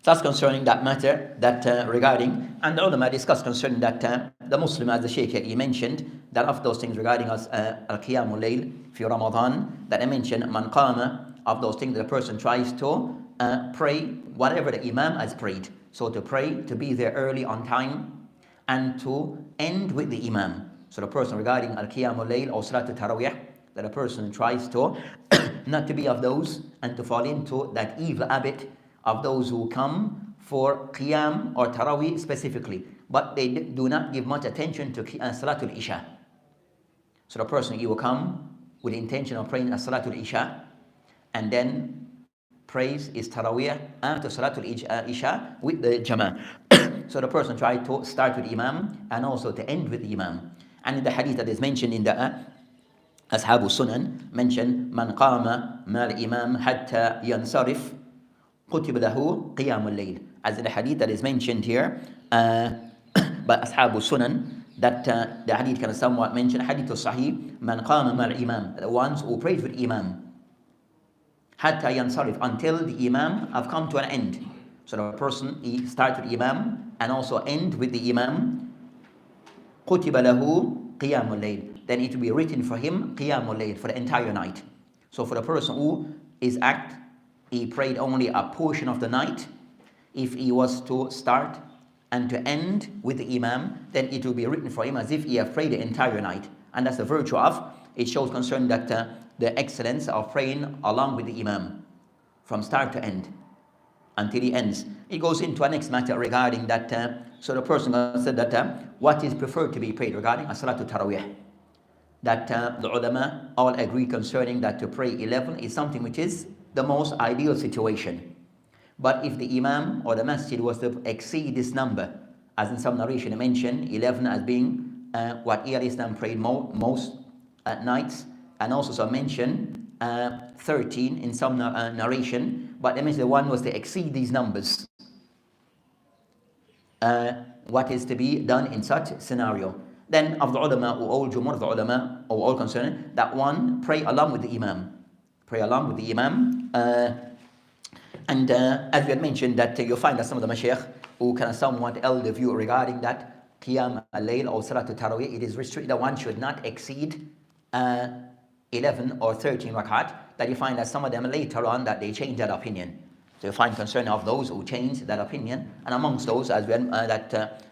That's concerning that matter, that regarding, and the ulama discussed concerning that the Muslim, as the Shaykh he mentioned, that of those things regarding us al-Qiyamul Layl fi Ramadan, that I mentioned man qama, of those things that a person tries to pray whatever the Imam has prayed. So to pray, to be there early on time, and to end with the Imam. So the person regarding al-Qiyamul Layl or Salatul Taraweeh, that a person tries to not to be of those and to fall into that evil habit of those who come for Qiyam or Taraweeh specifically, but they do not give much attention to Salatul Isha. So the person, he will come with the intention of praying Salatul Isha, and then prays his Taraweeh after Salatul Isha with the Jama'ah. So the person tried to start with Imam and also to end with the Imam. And in the hadith that is mentioned in the Ashabu Sunan, mentioned Man qama mal imam hatta yansarif كتب له قيام الليل, as in the hadith that is mentioned here by Ashabu Sunan, that the hadith can somewhat mention hadith sahih, man qama mal imam, the ones who prays with Imam, hatta yansarif, until the Imam have come to an end. So the person, he starts with Imam and also end with the Imam, كتب له قيام الليل, then it will be written for him qiyamul layl, for the entire night. So for the person who is he prayed only a portion of the night, if he was to start and to end with the Imam, then it will be written for him as if he have prayed the entire night. And that's the virtue of, it shows concern that the excellence of praying along with the Imam from start to end until he ends. It goes into a next matter regarding that, so the person said that what is preferred to be prayed regarding As-Salatul Taraweeh, that the ulama all agree concerning that to pray 11 is something which is the most ideal situation. But if the Imam or the Masjid was to exceed this number, as in some narration I mentioned 11 as being what Islam prayed most at nights, and also some mention 13 in some narration, but I mentioned the one was to exceed these numbers. What is to be done in such scenario? Then of the ulama, or all jumhur of the ulama, or all concerned, that one pray along with the Imam. Pray along with the Imam. And as we had mentioned, that you'll find that some of the mashaykh who can somewhat elder view regarding that Qiyam al-Layl or Salatul Taraweeh, it is restricted that one should not exceed 11 or 13 rakat. That you find that some of them later on that they change that opinion. So you find concern of those who change that opinion, and amongst those as well that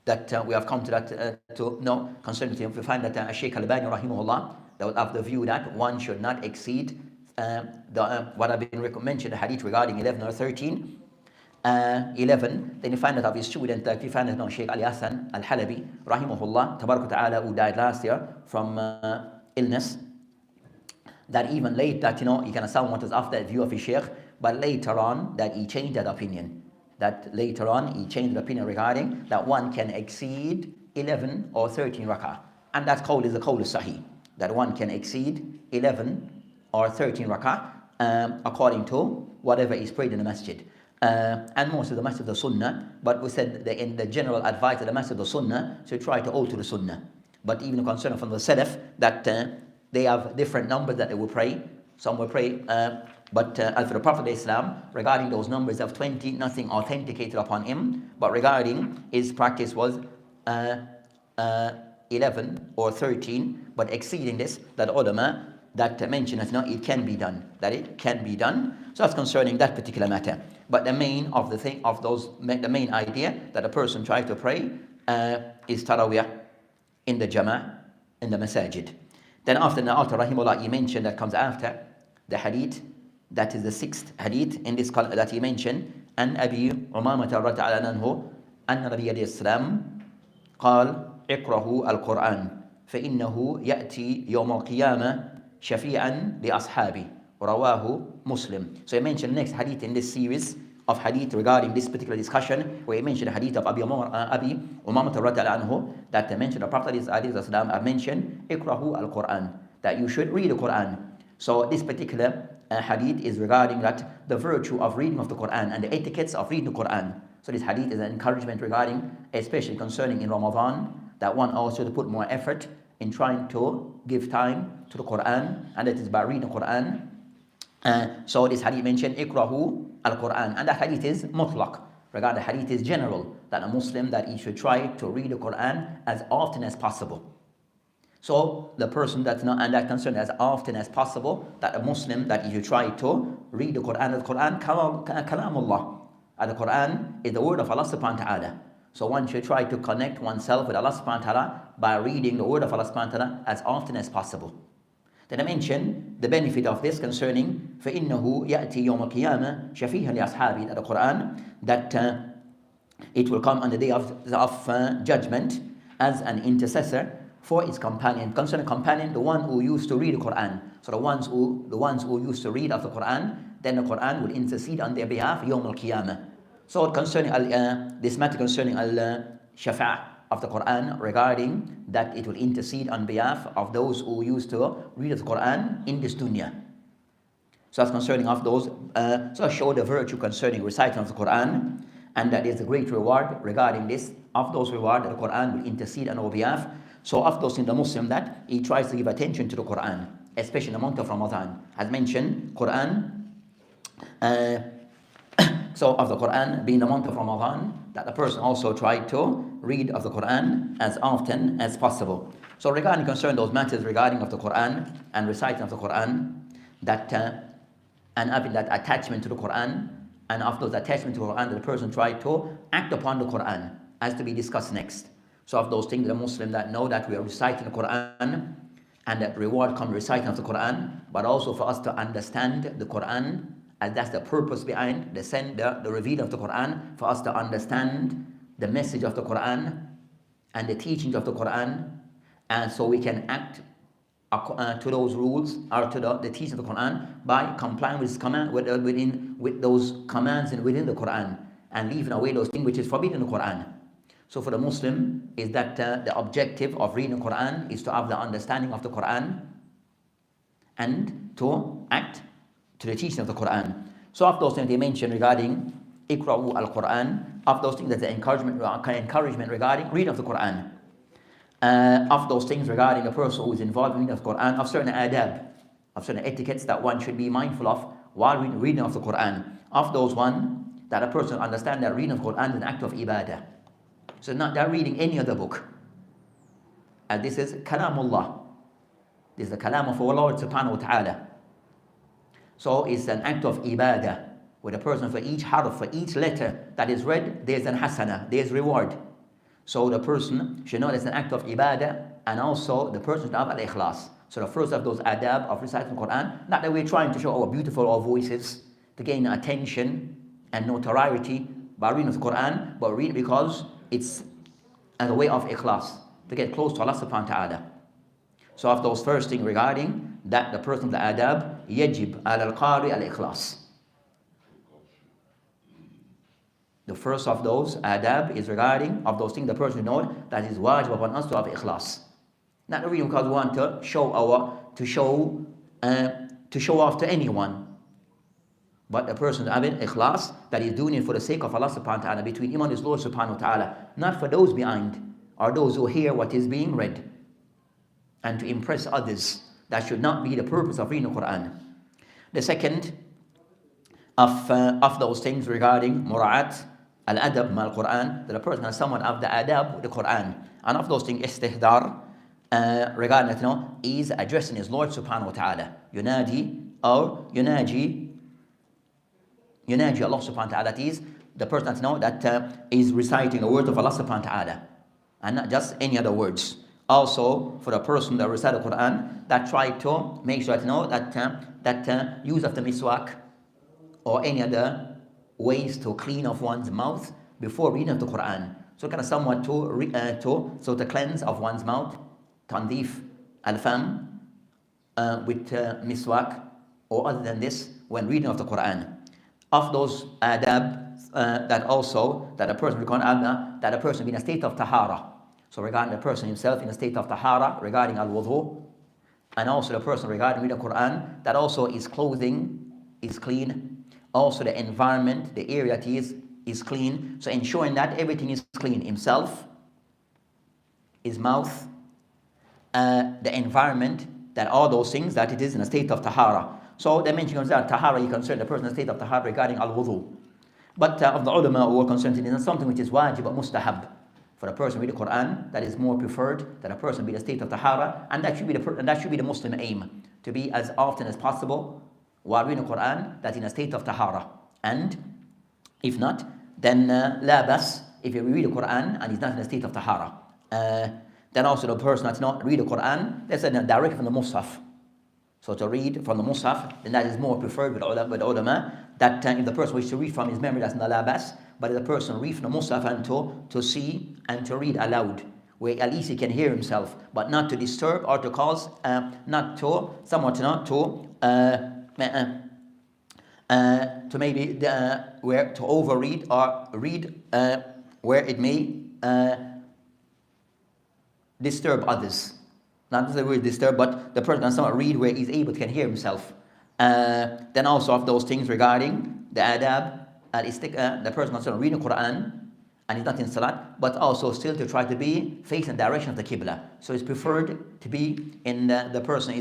that we have come to that to know concerning him. We find that Shaykh Al-Albani rahimahullah, that of the view that one should not exceed what have been mentioned, the hadith regarding 11 or 13. 11, then you find that of his student, that you find that no, Shaykh Ali Hassan Al-Halabi rahimahullah tabarak ta'ala, who died last year from illness, that even late that he kind of someone was after that view of his Shaykh, but later on that he changed that opinion. That later on he changed the opinion regarding that one can exceed 11 or 13 rak'ah. And that qawl is the qawl sahih, that one can exceed 11 or 13 rak'ah according to whatever is prayed in the masjid. And most of the masjid of sunnah, but we said that in the general advice of the masjid of sunnah, so try to alter the sunnah. But even concern from the salaf, that they have different numbers that they will pray. Some will pray, but as for the Prophet Islam, regarding those numbers of 20, nothing authenticated upon him, but regarding his practice was 11 or 13, but exceeding this, that ulama that mention that it can be done, that it can be done. So that's concerning that particular matter. But the main of the thing of those, the main idea that a person tries to pray is tarawih in the jama'ah, in the masajid. Then after the author rahimahullah, he mentioned that comes after the hadith, that is the 6th hadith in this that he mentioned, and Abi Umamah radhiyallahu anhu anna Nabiy alayhi salam قال اقرأوا القرآن فإنه يأتي يوم القيامة شفيعا لأصحابه رواه Muslim. So he mentioned the next hadith in this series of hadith regarding this particular discussion, where he mentioned the hadith of Abi Umamah radhiyallahu anhu, that they mentioned the Prophet ﷺ mentioned iqrahu al-Quran, that you should read the Quran. So this particular hadith is regarding that the virtue of reading of the Quran and the etiquettes of reading the Quran. So this hadith is an encouragement regarding, especially concerning in Ramadan, that one also to put more effort in trying to give time to the Quran, and that is by reading the Quran. So this hadith mentioned iqrahu al-Quran, and that hadith is mutlaq. Regarding the hadith is general, that a Muslim that he should try to read the Quran as often as possible. So the person that's not and that concerned as often as possible, that a Muslim that he should try to read the Quran. The Quran kalamullah, and the Quran is the word of Allah subhanahu wa ta'ala. So one should try to connect oneself with Allah subhanahu wa ta'ala by reading the word of Allah subhanahu wa ta'ala as often as possible. Then I mentioned the benefit of this concerning فَإِنَّهُ يَأْتِي يَوْمَ الْقِيَامَةِ شَفِيهًا لِأَصْحَابِهِ, that the Quran, that it will come on the day of judgment as an intercessor for its companion. Concerning companion, the one who used to read the Quran. So the ones who used to read of the Quran, then the Quran will intercede on their behalf يوم القيامة. So concerning this matter concerning al-shafa' of the Quran, regarding that it will intercede on behalf of those who used to read the Quran in this dunya. So that's concerning of those, so I show the virtue concerning reciting of the Quran, and that is a great reward regarding this, of those reward that the Quran will intercede on our behalf. So of those in the Muslim that he tries to give attention to the Quran, especially in the month of Ramadan. As mentioned, Quran, so of the Quran being the month of Ramadan, that the person also tried to read of the Quran as often as possible. So regarding concern those matters regarding of the Quran and reciting of the Quran, that and having that attachment to the Quran, and of those attachment to the Quran, that the person tried to act upon the Quran, as to be discussed next. So of those things, the Muslim that know that we are reciting the Quran, and that reward comes reciting of the Quran, but also for us to understand the Quran, and that's the purpose behind the reveal of the Quran, for us to understand the message of the Quran and the teachings of the Quran, and so we can act to those rules or to the teachings of the Quran by complying with command with those commands and within the Quran, and leaving away those things which is forbidden in the Quran. So for the Muslim is that the objective of reading the Quran is to have the understanding of the Quran and to act to the teaching of the Quran. So of those things they mentioned regarding Iqra'u al-Quran, of those things that's the encouragement regarding reading of the Quran. Of those things regarding a person who is involved in reading of the Quran, of certain adab, of certain etiquettes that one should be mindful of while reading of the Quran. Of those one, that a person understand that reading of the Quran is an act of Ibadah. So not that reading any other book. And this is Kalamullah. This is the Kalam of our Lord subhanahu wa ta'ala. So it's an act of Ibadah, where the person for each harf, for each letter that is read, there's an hasana, there's reward. So the person should know it's an act of ibadah, and also the person should have al-ikhlas. So the first of those adab of reciting the Quran, not that we're trying to show how beautiful our voices, to gain attention and notoriety by reading the Quran, but read because it's as a way of ikhlas, to get close to Allah subhanahu wa ta'ala. So of those first thing regarding that, the person of the adab, yajib al-qari al-ikhlas. The first of those adab is regarding of those things the person knows that is wajib upon us to have ikhlas. Not really because we want to show off to anyone, but the person having ikhlas, that is doing it for the sake of Allah subhanahu wa ta'ala, between him and his Lord subhanahu wa ta'ala, not for those behind or those who hear what is being read, and to impress others. That should not be the purpose of reading the Quran. The second of those things regarding mura'at al-adab ma al-Quran, that a person has someone of the adab with the Quran. And of those things, istihdar, regarding that, is addressing his Lord subhanahu wa ta'ala. Yunaji Allah subhanahu wa ta'ala. That is the person that is reciting the words of Allah subhanahu wa ta'ala, and not just any other words. Also, for the person that recites the Quran, that try to make sure that use of the miswak or any other ways to clean off one's mouth before reading of the Quran. So kind of somewhat to cleanse of one's mouth, tandif al-fam, with miswak or other than this when reading of the Quran. Of those adab, that a person that a person be in a state of tahara. So regarding the person himself in a state of tahara, regarding al-wudu, and also the person regarding reading the Quran, that also his clothing is clean, also the environment, the area that is clean. So ensuring that everything is clean, himself, his mouth, the environment, that all those things, that it is in a state of tahara. So they mention that tahara, you concern the person in a state of tahara regarding al-wudu. But of the ulama who are concerned, it is not something which is wajib but mustahab. For a person read the Quran, that is more preferred that a person be in a state of tahara, and that should be the Muslim aim, to be as often as possible while reading the Quran that in a state of tahara. And if not, then la bas, if you read the Quran and he's not in a state of tahara. Then also the person that's not read the Quran, that's directly from the Mus'haf. So to read from the Mus'haf, then that is more preferred with ulama, that if the person wishes to read from his memory, that's not la bas. But if the person read from the Mus'haf and to see and to read aloud, where at least he can hear himself, but not to disturb or to cause, to maybe where to overread or read where it may disturb others. Not the word disturb, but the person can somewhat read where he's able to can hear himself. Then also of those things regarding the adab, the person can read the Quran and he's not in salat, but also still to try to be facing the direction of the qibla. So it's preferred to be in the person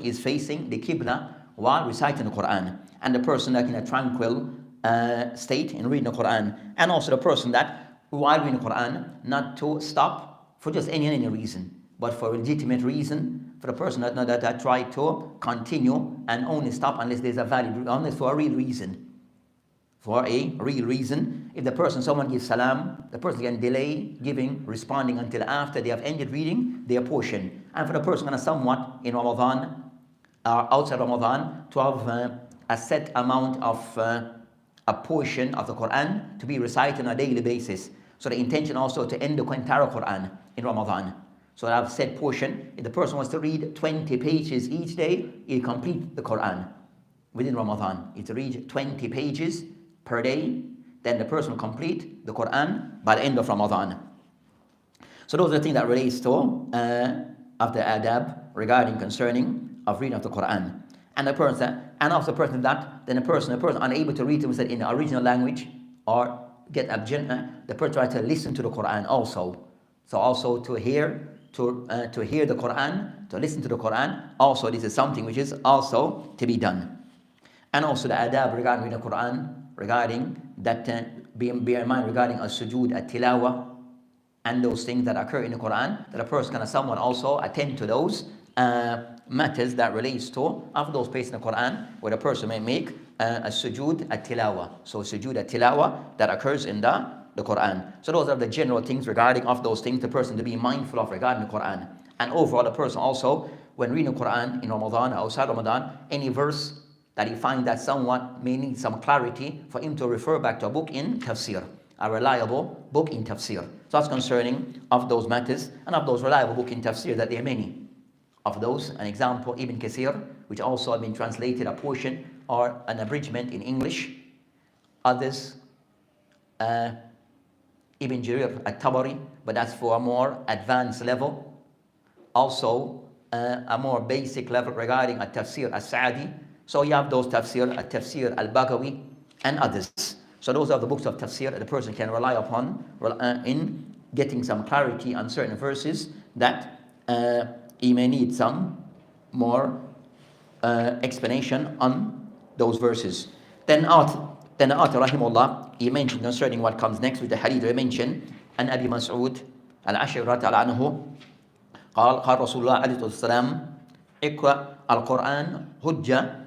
is facing the qibla while reciting the Quran, and the person that in a tranquil state in reading the Quran, and also the person that while reading the Quran not to stop for just any reason, but for a legitimate reason, for the person that try to continue and only stop unless there's unless for a real reason. For a real reason, if someone gives salam, the person can delay responding until after they have ended reading their portion. And for the person kind of somewhat in Ramadan or outside Ramadan to have a set amount of a portion of the Quran to be recited on a daily basis. So the intention also to end the entire Quran in Ramadan. So I have set portion. If the person wants to read 20 pages each day, he'll complete the Quran within Ramadan. It's read 20 pages per day, then the person will complete the Quran by the end of Ramadan. So those are the things that relates to of the adab regarding concerning of reading of the Quran. And the person, and after the person that, then the person unable to read it in the original language or get the person try to listen to the Quran also. So also to hear the Quran, to listen to the Quran, also this is something which is also to be done. And also the adab regarding reading the Quran, regarding that, bear in mind regarding as-sujud, at-tilawa, and those things that occur in the Quran, that a person can someone also attend to those matters that relates to of those places in the Quran where the person may make a sujud at-tilawa. So sujud at-tilawa that occurs in the the Quran. So those are the general things regarding of those things the person to be mindful of regarding the Quran. And overall, the person also, when reading the Quran in Ramadan or outside Ramadan, any verse that he finds that somewhat may need some clarity, for him to refer back to a book in tafsir, a reliable book in tafsir. So that's concerning of those matters, and of those reliable book in tafsir, that there are many of those. An example, Ibn Kathir, which also have been translated a portion or an abridgment in English. Others, Ibn Jarir at-Tabari, but that's for a more advanced level. Also, a more basic level regarding a tafsir as-Sa'di. So you have those tafsir, a tafsir al-Bagawi, and others. So those are the books of tafsir that the person can rely upon in getting some clarity on certain verses that he may need some more explanation on those verses. Then the author, rahimahullah, he mentioned concerning what comes next with the hadith we mentioned, and Abi Mas'ud al-Ash'ari radiyallahu anhu, قال رسول الله عليه الصلاة والسلام اقرأ القرآن حجة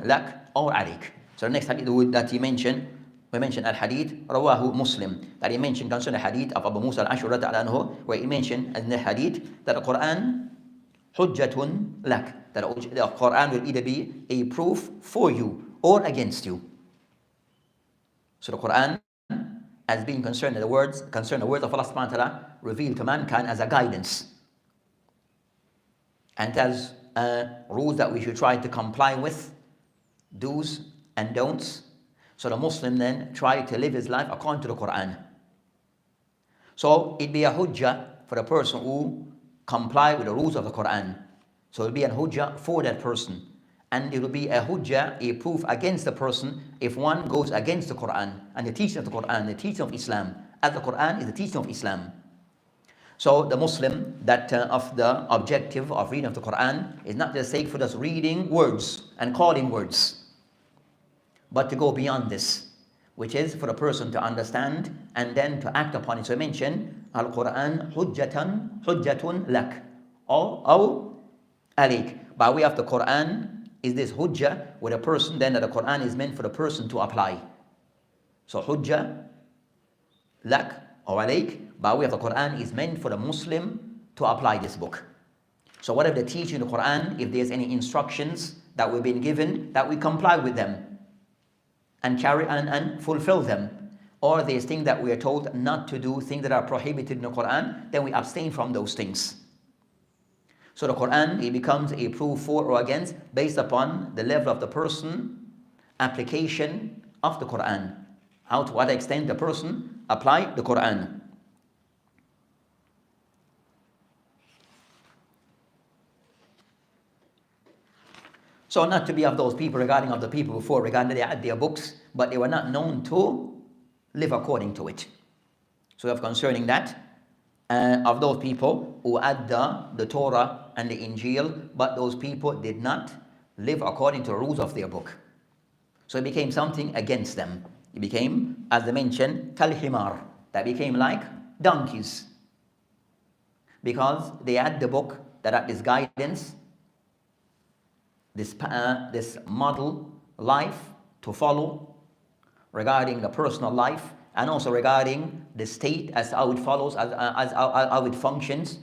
لك أو عليك. So the next hadith that he mentioned, we mentioned al-hadith rawahu Muslim, that he mentioned concerning the hadith of Abu Musa al-Ash'ari radiyallahu anhu, where he mentioned in the hadith that the Quran hujjatun lak, that the Quran will either be a proof for you or against you. So the Quran, as being concerned the words of Allah subhanahu wa ta'ala revealed to mankind as a guidance, and as rules that we should try to comply with, do's and don'ts. So the Muslim then try to live his life according to the Quran. So it'd be a hujjah for the person who comply with the rules of the Quran. So it'll be a hujjah for that person, and it will be a hujjah, a proof against the person, if one goes against the Quran and the teaching of the Quran, the teaching of Islam, as the Quran is the teaching of Islam. So the Muslim, that of the objective of reading of the Quran is not just sake for just reading words and calling words, but to go beyond this, which is for the person to understand and then to act upon it. So I mentioned Al-Quran hujjatun lak or alik. By way of the Quran is this hujjah, where the person then that the Quran is meant for the person to apply. So hujjah lak or alik, by way of the Quran, is meant for the Muslim to apply this book. So whatever the teaching in the Quran, if there's any instructions that we've been given, that we comply with them and carry and fulfill them. Or there's things that we are told not to do, things that are prohibited in the Quran, then we abstain from those things. So the Quran, it becomes a proof for or against based upon the level of the person application of the Quran. How to what extent the person apply the Quran. So not to be of those people regarding of the people before, regarding they had their books, but they were not known to live according to it. So we have concerning that, of those people who had the Torah and the Injil, but those people did not live according to the rules of their book. So it became something against them. It became, as they mentioned, kalhimar, that became like donkeys. Because they had the book that had this guidance, this model life to follow regarding the personal life, and also regarding the state as how it follows, as how it functions,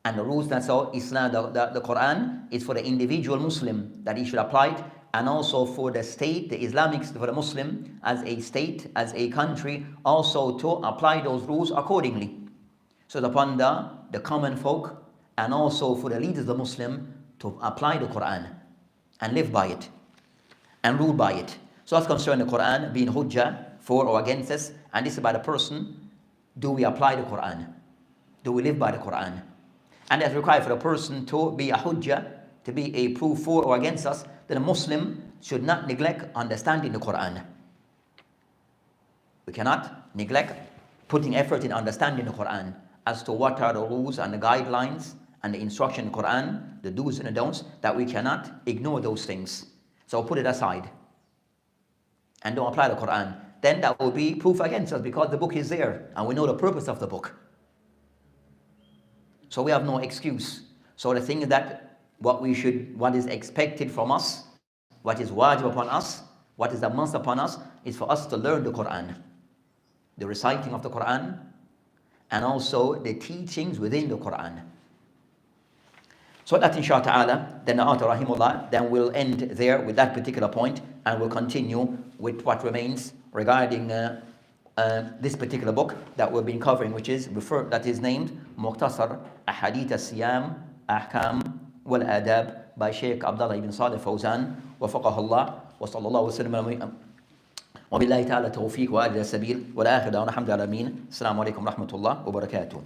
and the rules. That's how Islam, the Quran is for the individual Muslim that he should apply it, and also for the state, the Islamic, for the Muslim as a state, as a country, also to apply those rules accordingly. So upon the common folk, and also for the leaders of the Muslim to apply the Quran and live by it and rule by it. So as concerning the Quran being hujjah for or against us, and this is by the person, do we apply the Quran? Do we live by the Quran? And as required for the person to be a hujjah, to be a proof for or against us, then a Muslim should not neglect understanding the Quran. We cannot neglect putting effort in understanding the Quran as to what are the rules and the guidelines and the instruction in the Quran, the do's and the don'ts, that we cannot ignore those things. So put it aside and don't apply the Quran. Then that will be proof against us, because the book is there and we know the purpose of the book. So we have no excuse. So the thing is that what is expected from us, what is wajib upon us, what is the must upon us, is for us to learn the Quran. the reciting of the Quran, and also the teachings within the Quran. So that inshallah ta'ala, then the author rahimullah, then we'll end there with that particular point, and we'll continue with what remains regarding this particular book that we've been covering, which is that is named Muqtasar Ahadith al-Siyam Ahkam wal-Adab by Sheikh Abdullah ibn Salih Fawzan وفقه الله وصلى الله وسلم وبالله تعالى توفيق وآل السبيل والآخر دعوانا الحمد لله العالمين. السلام عليكم ورحمة الله وبركاته.